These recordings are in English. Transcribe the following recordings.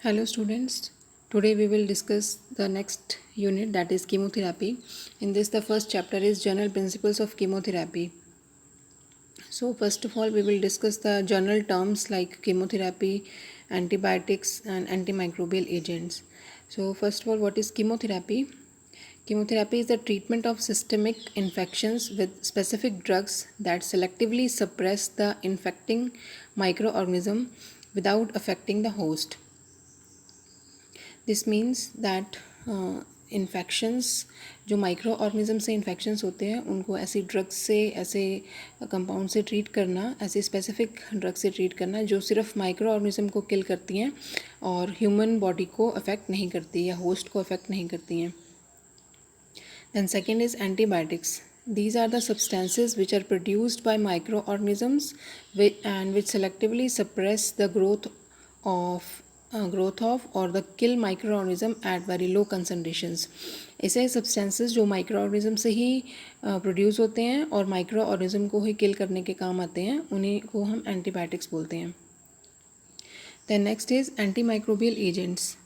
Hello students, today we will discuss the next unit, that is chemotherapy. In this the first chapter is general principles of chemotherapy. So first of all we will discuss the general terms like chemotherapy, antibiotics and antimicrobial agents. So first of all, what is chemotherapy? Chemotherapy is the treatment of systemic infections with specific drugs that selectively suppress the infecting microorganism without affecting the host. This means that infections जो micro organism से infections होते हैं उनको ऐसी drugs से, ऐसे compound से treat करना, ऐसे स्पेसिफिक ड्रग से ट्रीट करना जो सिर्फ माइक्रो ऑर्गेनिज्म को किल करती हैं और ह्यूमन बॉडी को अफेक्ट नहीं करती या होस्ट को अफेक्ट नहीं करती हैं. Then second is antibiotics. These are the substances which are produced by microorganisms and which selectively suppress the growth of or the kill microorganism at very low concentrations. ऐसे substances जो microorganism से ही produce होते हैं और microorganism को ही kill करने के काम आते हैं, उन्हीं को हम antibiotics बोलते हैं. Then next is antimicrobial agents.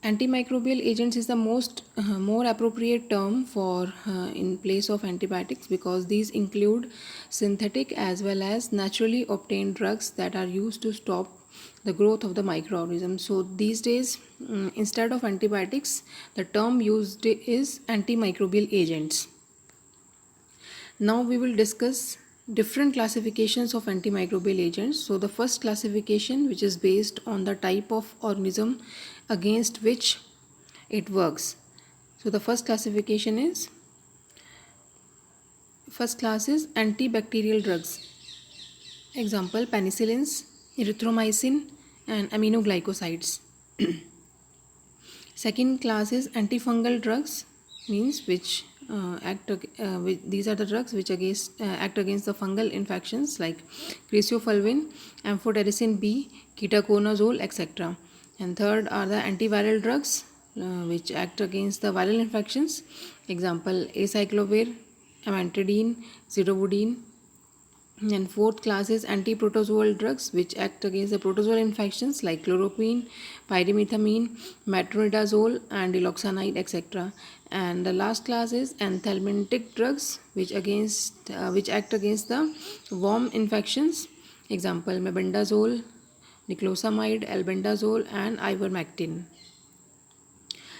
Antimicrobial agents is the more appropriate term for in place of antibiotics, because these include synthetic as well as naturally obtained drugs that are used to stop the growth of the microorganism. So these days, instead of antibiotics, the term used is antimicrobial agents. Now we will discuss different classifications of antimicrobial agents. So the first classification, which is based on the type of organism against which it works. So the first class is antibacterial drugs. Example: penicillins, erythromycin and aminoglycosides. Second class is antifungal drugs, means which these are the drugs which act against the fungal infections like cresofulvin, amphotericin B, ketoconazole, etc. And third are the antiviral drugs which act against the viral infections. Example: acyclovir, amantadine, zidovudine. And fourth class is antiprotozoal drugs which act against the protozoal infections like chloroquine, pyrimethamine, metronidazole and diloxanide, etc. And the last class is anthelmintic drugs which act against the worm infections. Example: mebendazole, niclosamide, albendazole and ivermectin.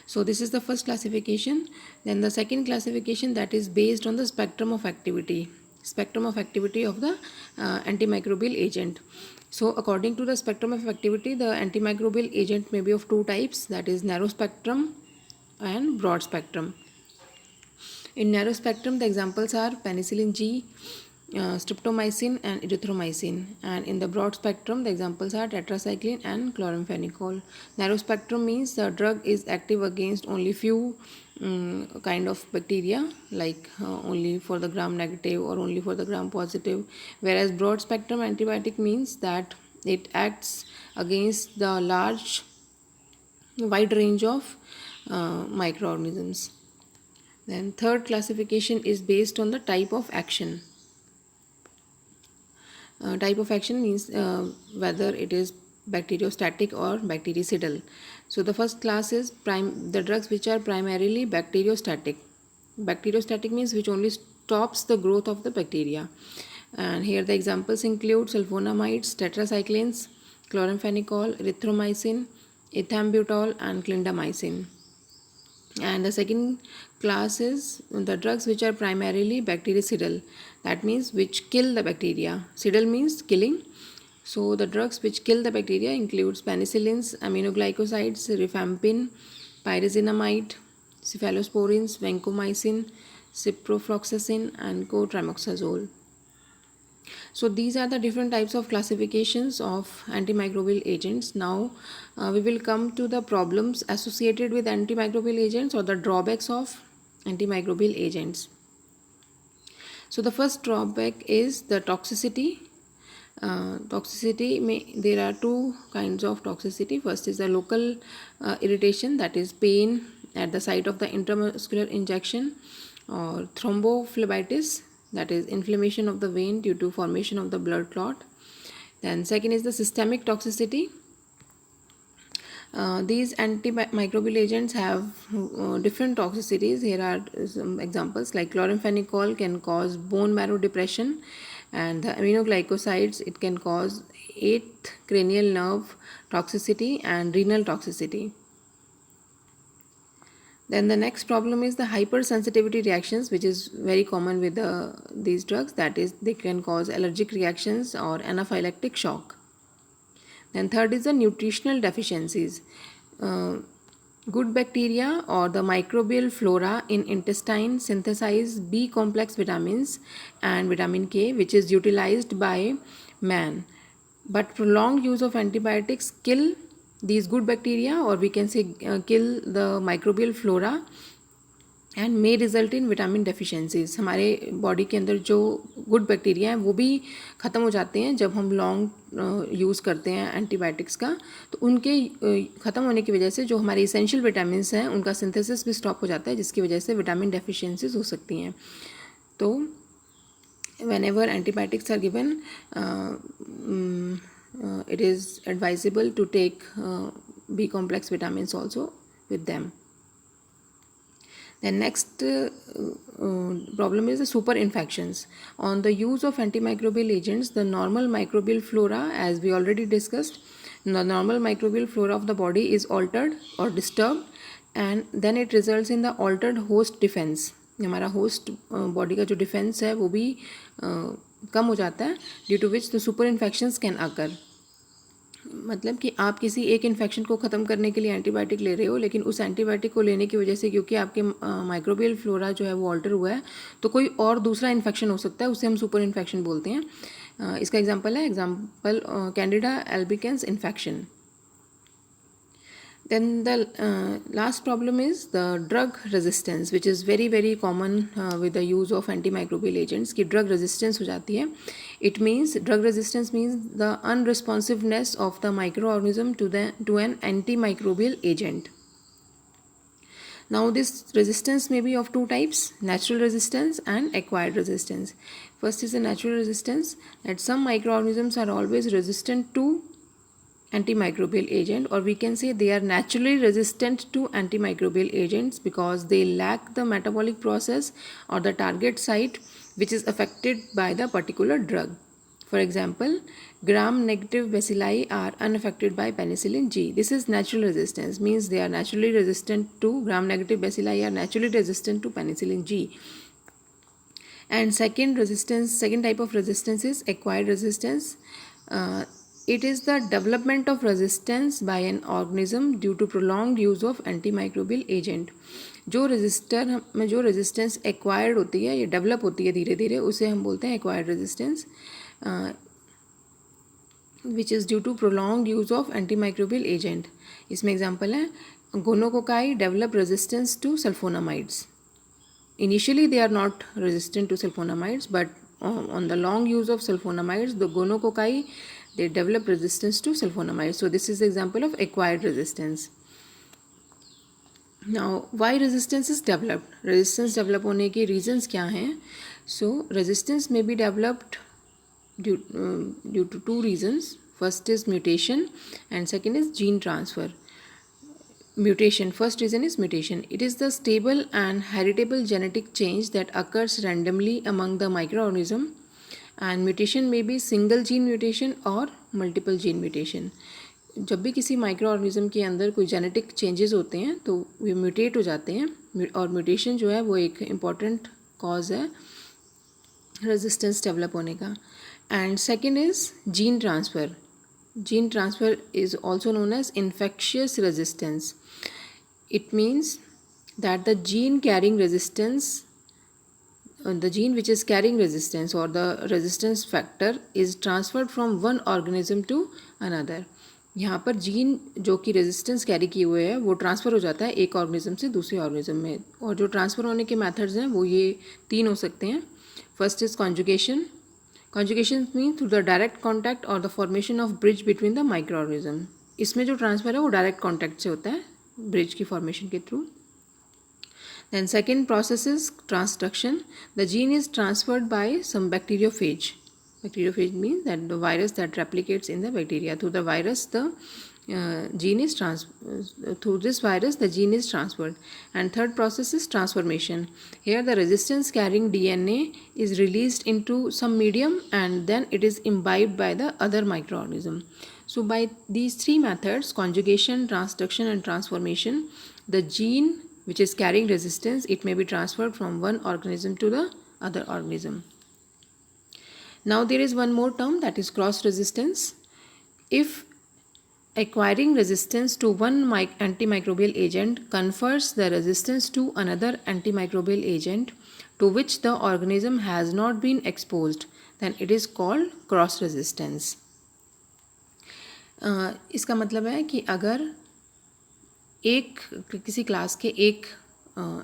So this is the first classification. Then the second classification, that is based on the spectrum of activity of the antimicrobial agent. So according to the spectrum of activity, the antimicrobial agent may be of two types, that is narrow spectrum and broad spectrum. In narrow spectrum, the examples are penicillin G, streptomycin and erythromycin. And in the broad spectrum, the examples are tetracycline and chloramphenicol. Narrow spectrum means the drug is active against only few kind of bacteria, like only for the gram negative or only for the gram positive, whereas broad spectrum antibiotic means that it acts against the wide range of microorganisms. Then third classification is based on the type of action. Type of action means whether it is bacteriostatic or bactericidal. So the first class is the drugs which are primarily bacteriostatic. Bacteriostatic means which only stops the growth of the bacteria. And here the examples include sulfonamides, tetracyclines, chloramphenicol, erythromycin, ethambutol and clindamycin. And the second class is the drugs which are primarily bactericidal, that means which kill the bacteria. Cidal means killing. So the drugs which kill the bacteria includes penicillins, aminoglycosides, rifampin, pyrazinamide, cephalosporins, vancomycin, ciprofloxacin and cotrimoxazole. So these are the different types of classifications of antimicrobial agents. Now we will come to the problems associated with antimicrobial agents or the drawbacks of antimicrobial agents. So the first drawback is the toxicity. There are two kinds of toxicity. First is the local irritation, that is pain at the site of the intramuscular injection, or thrombophlebitis, that is inflammation of the vein due to formation of the blood clot. Then second is the systemic toxicity. These antimicrobial agents have different toxicities. Here are some examples, like chloramphenicol can cause bone marrow depression, and the aminoglycosides, it can cause eighth cranial nerve toxicity and renal toxicity. Then the next problem is the hypersensitivity reactions, which is very common with these drugs. That is, they can cause allergic reactions or anaphylactic shock. Then third is the nutritional deficiencies. Good bacteria or the microbial flora in intestine synthesize B complex vitamins and vitamin K, which is utilized by man. But prolonged use of antibiotics kill these good bacteria, or we can say kill the microbial flora, and may result in vitamin deficiencies. हमारे body के अंदर जो good bacteria हैं वो भी ख़त्म हो जाते हैं जब हम लॉन्ग यूज़ करते हैं एंटीबायोटिक्स का. तो उनके ख़त्म होने की वजह से जो हमारे इसेंशियल विटामिन्स हैं उनका सिंथेसिस भी स्टॉप हो जाता है, जिसकी वजह से विटामिन डेफिशिएंसीज हो सकती हैं. तो whenever antibiotics are given, it is advisable to take B complex vitamins also with them. The next problem is the super infections. On the use of antimicrobial agents, the normal microbial flora, as we already discussed, the normal microbial flora of the body is altered or disturbed, and then it results in the altered host defense. हमारा host body का जो defence है वो भी कम हो जाता है, due to which the super infections can occur. मतलब कि आप किसी एक इन्फेक्शन को ख़त्म करने के लिए एंटीबायोटिक ले रहे हो, लेकिन उस एंटीबायोटिक को लेने की वजह से क्योंकि आपके माइक्रोबियल फ्लोरा जो है वो ऑल्टर हुआ है, तो कोई और दूसरा इन्फेक्शन हो सकता है, उसे हम सुपर इन्फेक्शन बोलते हैं. इसका एग्जांपल है Candida albicans infection. Then the last problem is the drug resistance, which is very very common with the use of antimicrobial agents. कि drug resistance हो जाती है. It means drug resistance means the unresponsiveness of the microorganism to an antimicrobial agent. Now this resistance may be of two types: natural resistance and acquired resistance. First is the natural resistance, that some microorganisms are always resistant to antimicrobial agent, or we can say they are naturally resistant to antimicrobial agents because they lack the metabolic process or the target site which is affected by the particular drug. For example, gram-negative bacilli are unaffected by penicillin G. This is natural resistance, means they are naturally resistant to gram-negative bacilli are naturally resistant to penicillin G. And second type of resistance is acquired resistance. It is the development of resistance by an organism due to prolonged use of antimicrobial agent. जो register में जो resistance acquired होती है, ये develop होती है धीरे धीरे, उसे हम बोलते हैं acquired resistance, which is due to prolong use of antimicrobial agent. इसमें एग्जांपल है gonococci develop resistance to sulphonamides. Initially they are not resistant to sulfonamides, but on the long use of sulfonamides, the gonococci, they develop resistance to sulfonamides. So this is the example of acquired resistance. Now why resistance is developed? Resistance develop होने के reasons क्या हैं? So resistance may be developed due to two reasons. First is mutation and second is gene transfer. Mutation. First reason is mutation. It is the stable and heritable genetic change that occurs randomly among the microorganism, and mutation may be single gene mutation or multiple gene mutation. जब भी किसी microorganism के अंदर कोई genetic changes होते हैं तो वे mutate हो जाते हैं, और म्यूटेशन जो है वो एक इम्पॉर्टेंट कॉज है रेजिस्टेंस डेवलप होने का. And second is gene transfer. Gene transfer is also known as infectious resistance. It means that the gene which is carrying resistance or the resistance factor is transferred from one organism to another. यहाँ पर gene जो कि resistance carry किए हुए है वो transfer हो जाता है एक ऑर्गेनिज्म से दूसरे ऑर्गेनिज्म में, और जो ट्रांसफ़र होने के मेथड्स हैं वो ये तीन हो सकते हैं. First is conjugation. Conjugation means through the direct contact or the formation of bridge between the microorganism. इसमें जो ट्रांसफ़र है वो डायरेक्ट कॉन्टैक्ट से होता है, ब्रिज की फॉर्मेशन के through. Then second process is transduction. The gene is transferred by some bacteriophage. Bacteriophage means that the virus that replicates in the bacteria. Through the virus, the through this virus the gene is transferred. And third process is transformation. Here the resistance carrying DNA is released into some medium and then it is imbibed by the other microorganism. So by these three methods, conjugation, transduction and transformation, the gene which is carrying resistance, it may be transferred from one organism to the other organism. Now there is one more term, that is cross resistance. If acquiring resistance to one antimicrobial agent confers the resistance to another antimicrobial agent to which the organism has not been exposed, then it is called cross resistance. इसका मतलब है कि अगर एक किसी class के एक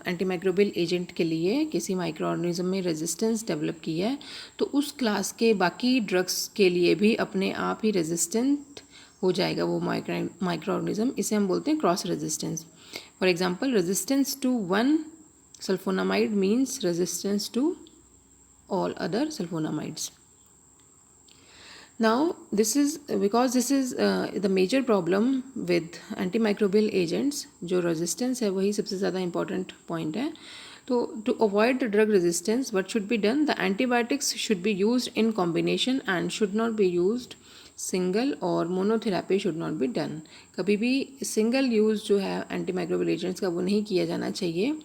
antimicrobial agent के लिए किसी माइक्रो ऑर्गेनिज्म में रेजिस्टेंस डेवलप की है तो उस क्लास के बाकी ड्रग्स के लिए भी अपने आप ही रेजिस्टेंट हो जाएगा वो माइक्रो ऑर्गेनिज्म. इसे हम बोलते हैं cross resistance. For example, resistance to one sulphonamide means resistance to all other sulphonamides. Now this is because this is the major problem with antimicrobial agents. जो resistance है वही सबसे ज़्यादा important point है. तो to avoid the drug resistance, what should be done? The antibiotics should be used in combination and should not be used single, और monotherapy should not be done. कभी भी single use जो है antimicrobial agents का वो नहीं किया जाना चाहिए.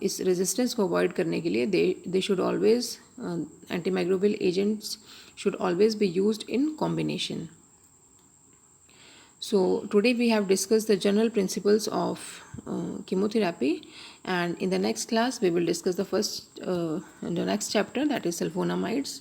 इस resistance को avoid करने के लिए they should always antimicrobial agents should always be used in combination. So today we have discussed the general principles of chemotherapy, and in the next class we will discuss the next chapter, that is sulfonamides.